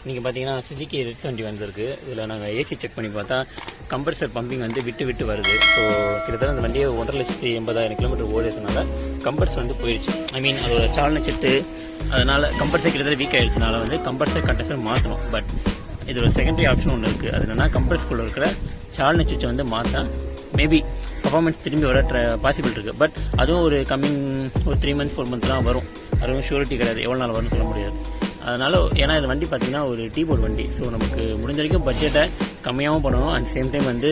நீங்கள் பார்த்தீங்கன்னா Suzuki Ritz வண்டி வந்திருக்கு. இதில் நாங்கள் ஏசி செக் பண்ணி பார்த்தா கம்ப்ரஸர் பம்பிங் வந்து விட்டு வருது. ஸோ கிட்டத்தட்ட அந்த வண்டியை 1,80,000 கிலோமீட்டர் ஓடுறதுனால கம்ப்ரஸர் வந்து போயிடுச்சு. ஐ மீன் அதோட சாலன செட்டு, அதனால் கம்ப்ரஸர் கிட்டத்தட்ட வீக் ஆகிடுச்சுனால வந்து கம்ப்ரஸர் கண்டென்சர் மாற்றணும். பட் இதோட செகண்டரி ஆப்ஷன் ஒன்று இருக்குது. அது என்னென்னா கம்ப்ரஸருக்குள்ளே இருக்கிற சாலன சுவிட்சை வந்து மாற்றா மேபி பர்ஃபார்மன்ஸ் திரும்பி வர பாசிபிள் இருக்குது. பட் அதுவும் ஒரு கம்மிங் ஒரு 3 months 4 months தான் வரும். அதுவும் ஷூரிட்டி கிடையாது, எவ்வளோ நாள் வரும்னு சொல்ல முடியாது. அதனால் ஏன்னா இந்த வண்டி பார்த்திங்கன்னா ஒரு டீபோர்ட் வண்டி. ஸோ நமக்கு முடிஞ்ச வரைக்கும் பட்ஜெட்டை கம்மியாகவும் பண்ணணும். அண்ட் சேம் டைம் வந்து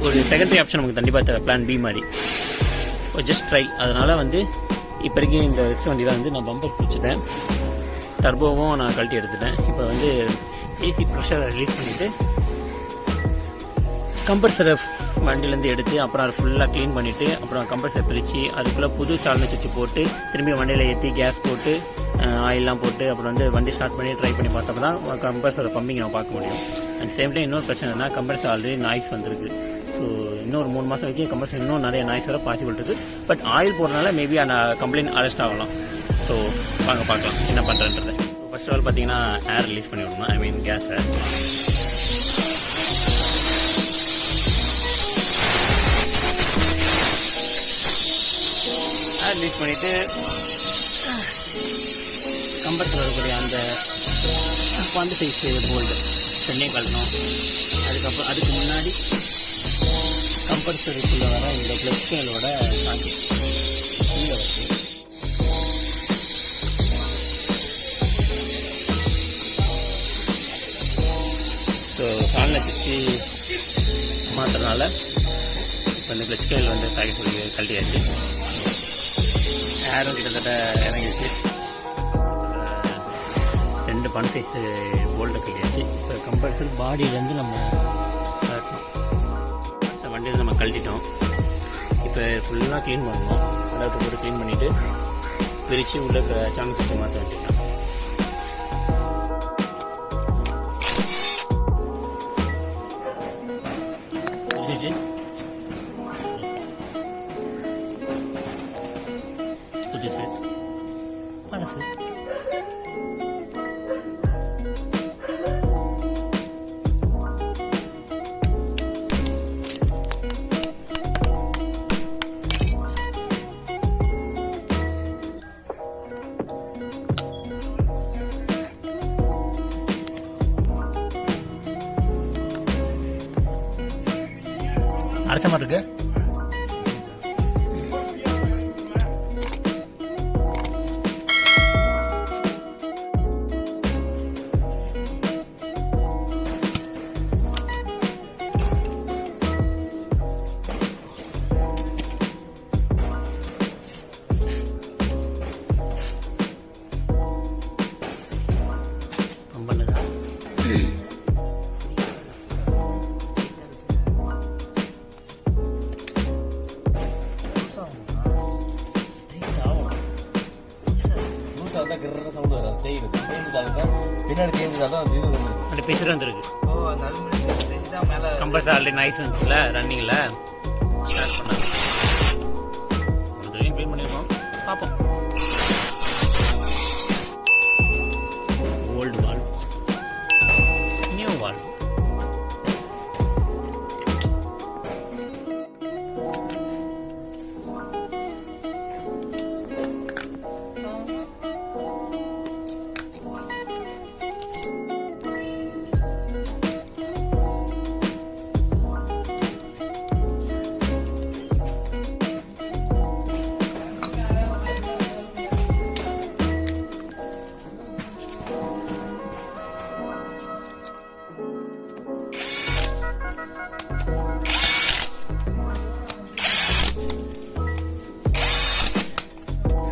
ஒரு செகண்டரி ஆப்ஷன் நமக்கு கண்டிப்பாக தேவை, பிளான் பி மாதிரி. Just try. அதனால் வந்து இப்போ வரைக்கும் இந்த ரிட்ஸ் வண்டி தான் வந்து நான் பம்பர் பிடிச்சிட்டேன். டர்போவும் நான் கழட்டி எடுத்துட்டேன். இப்போ வந்து ஏசி ப்ரெஷரை ரிலீஸ் பண்ணிவிட்டு கம்ப்ரஸரை வண்டியிலேருந்து எடுத்து அப்புறம் அதை ஃபுல்லாக க்ளீன் பண்ணிவிட்டு அப்புறம் கம்ப்ரஸரை பிரித்து அதுக்குள்ளே புது சாலனை சுவிட்ச் போட்டு திரும்பி வண்டியில் ஏற்றி கேஸ் போட்டு ஆயிலெலாம் போட்டு அப்புறம் வந்து வண்டி ஸ்டார்ட் பண்ணி ட்ரை பண்ணி பார்த்தப்போ தான் கம்ப்ரஸரோட பம்பிங் நம்ம பார்க்க முடியும். அண்ட் சேம் டைம் இன்னொரு பிரச்சனை என்ன, கம்ப்ரஸர் ஆல்ரெடி நாய்ஸ் வந்திருக்கு. ஸோ இன்னொரு 3 மாதம் வச்சு கம்ப்ரஸர் இன்னும் நிறைய நாய்ஸ் வர பாசிபிள் இருக்குது. பட் ஆயில் போடுறதுனால மேபி அந்த கம்ப்ளைண்ட் அரெஸ்ட் ஆகலாம். ஸோ வாங்க பார்க்கலாம் என்ன பண்ணுறேன்றது. ஃபர்ஸ்ட் ஆஃப் ஆல் பார்த்தீங்கன்னா ஏர் ரிலீஸ் பண்ணி விடணும், ஐ மீன் கேஸை. ஏர் ரிலீஸ் பண்ணிவிட்டு கம்ப்ரஸர் இருக்கக்கூடிய அந்த பந்து சைஸ் போல்டு சென்னையும் கழட்டணும். அதுக்கப்புறம் அதுக்கு முன்னாடி கம்ப்ரஸருக்குள்ளே வர இந்த ப்ளஸ் ஸ்கேலோட சாக்கெட் கீழே வச்சு ஸோ சாலில் வச்சு மாற்றுறதுனால இப்போ இந்த ப்ளஸ் ஸ்கேல் வந்து சாக்கெட் சொல்லி கழட்டியாச்சு. ஏரும் கிட்டத்தட்ட இறங்கிடுச்சு. 2 பன் சைஸ் போல்ட்டை கழட்டியாச்சு. இப்போ கம்ப்ரஸர் பாடியிலேருந்து நம்ம வண்டியில் நம்ம கழட்டிட்டோம். இப்போ ஃபுல்லாக க்ளீன் பண்ணணும். அடாப்டர் போட்டு க்ளீன் பண்ணிவிட்டு பிரித்து உள்ள சாலன் சுவிட்சை மாற்ற வேண்டியதான். புதுசு மனசு அரைச்ச மாதிரி இருக்கு. பிசுறு வந்துருக்கு. கம்ப்ரஸர் ஆல்ரெடி நாய்ஸ் வந்துச்சுல ரன்னிங்கில் ஸ்டார்ட் பண்ணாங்க. க்ளீன் பண்ணிருக்கோம், பார்ப்போம். Old valve, new valve.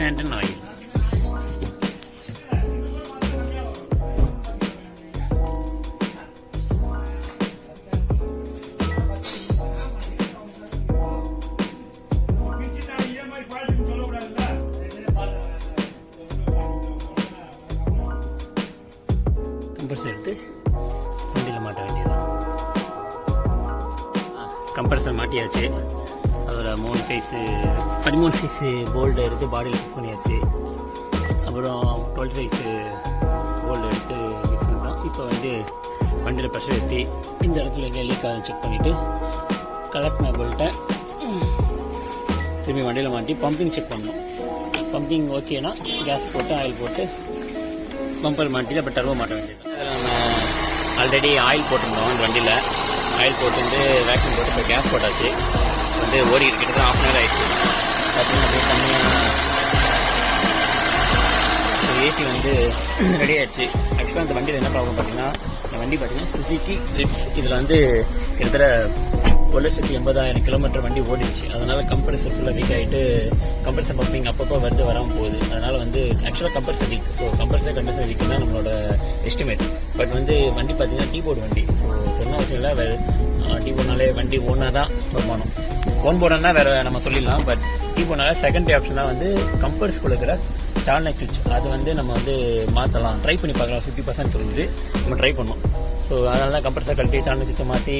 and an oil. Compressor எடுத்து வண்டியில் மாட்ட வேண்டியதுதான். கம்ப்ரஸர் மாட்டியாச்சு. அதோட 13 சைஸு போல்டு எடுத்து பாடியில் ஃபிக்ஸ் பண்ணியாச்சு. அப்புறம் 12 சைஸு போல்டு எடுத்து ஃபிக்ஸ் பண்ணிட்டோம். ஸோ வந்து வண்டியில் ப்ரெஷர் ஏற்றி இந்த இடத்துல எங்கே லீக் ஆகுது செக் பண்ணிவிட்டு கலெக்ட் போல்ட்டை திரும்பி வண்டியில் மாட்டி பம்பிங் செக் பண்ணணும். பம்பிங் ஓகேனா கேஸ் போட்டு ஆயில் போட்டு பம்பர் மாட்டிட்டு அப்புறம் டர்போ மாட்ட வேண்டியது. அதில் நம்ம ஆல்ரெடி ஆயில் போட்டிருந்தோம் அந்த வண்டியில். ஆயில் போட்டு வந்து வேக்யூம் போட்டு இப்போ கேஸ் போட்டாச்சு. வந்து ஓடி இருக்கிறது தான் 1/2 ஆகிடுச்சு. பார்த்தீங்கன்னா கம்மியாக ஏசி வந்து ரெடி ஆகிடுச்சு. ஆக்சுவலாக அந்த வண்டியில் என்ன ப்ராப்ளம் பார்த்தீங்கன்னா, இந்த வண்டி பார்த்தீங்கன்னா சுசுகி ரிட்ஸ். இதில் வந்து கிட்டத்தட்ட 1,80,000 கிலோமீட்டர் வண்டி ஓடிடுச்சு. அதனால கம்ப்ரெசர் ஃபுல்லாக வீக் ஆகிட்டு கம்ப்ரெசர் பம்பிங் அப்பப்போ வந்து வராமல் போகுது. அதனால வந்து ஆக்சுவலாக compressor week. So compressor week தான் நம்மளோட எஸ்டிமேட். பட் வந்து வண்டி பார்த்தீங்கன்னா டீபோர்டு வண்டி. ஸோ சொன்ன அவசியம் இல்லை. வேறு டீபோர்ட்னாலே வண்டி ஓனாக தான் வருமானம். ஓன் போர்டுனா வேறு நம்ம சொல்லிடலாம். பட் டீபோர்ட்னால செகண்டரி ஆப்ஷன் தான் வந்து கம்ப்ரெஸ் கொடுக்குற சால்னை சுவிட்ச். அது வந்து நம்ம வந்து மாற்றலாம், ட்ரை பண்ணி பார்க்கலாம். 50% சொல்லுது, நம்ம ட்ரை பண்ணோம். ஸோ அதனால தான் கம்ப்ரெசர் கழட்டி சால்னை சுவிட்சை மாற்றி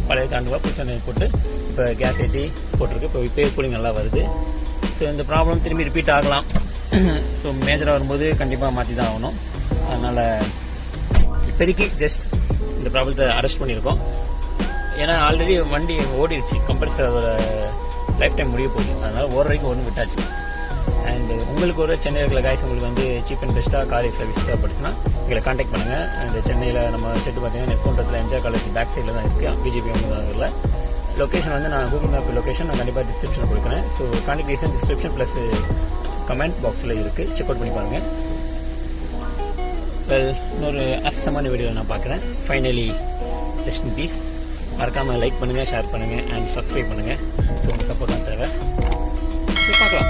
பழைய தாண்டுவா புதுசாக போட்டு இப்போ கேஸ் ஏற்றி போட்டிருக்கு. இப்போ கூலிங் நல்லா வருது. ஸோ இந்த ப்ராப்ளம் திரும்பி ரிப்பீட் ஆகலாம். ஸோ மேஜராக வரும்போது கண்டிப்பாக மாற்றி தான் ஆகணும். அதனால் இப்போதைக்கு ஜஸ்ட் இந்த ப்ராப்ளத்தை அரெஸ்ட் பண்ணியிருக்கோம். ஏன்னா ஆல்ரெடி வண்டி ஓடிடுச்சு. கம்ப்ரெசரோட லைஃப் டைம் முடிய போகுது. அதனால் ஓர வரைக்கும் ஒன்று விட்டாச்சு. அண்ட் உங்களுக்கு ஒரு சென்னையில் இருக்கிற காய்ஸ் உங்களுக்கு வந்து சீப் அண்ட் பெஸ்ட்டாக கார் சர்வீஸ் தேவைப்படுச்சுன்னா எங்களை காண்டாக்ட் பண்ணுங்கள். அண்ட் சென்னையில் நம்ம செட்டு பார்த்தீங்கன்னா நெற்கோண்டத்தில் எம்ஜிஆர் காலேஜ் பேக் சைடில் தான் இருக்குது. பிஜேபி நகரில் லொக்கேஷன் வந்து நான் கூகுள் மேப் லொக்கேஷன் நான் கண்டிப்பாக டிஸ்கிரிப்ஷனில் கொடுக்குறேன். So contact reason description plus comment பாக்ஸில் இருக்குது. செக் அவுட் பண்ணி பாருங்கள். வெல், இன்னொரு அசமான வீடியோவில் நான் பார்க்குறேன். Finally rest in peace. மறக்காமல் லைக் பண்ணுங்கள், ஷேர் பண்ணுங்கள் அண்ட் சப்ஸ்கிரைப் பண்ணுங்கள். ஸோ உங்கள் சப்போர்ட் தான் தேவை. பார்க்கலாம்.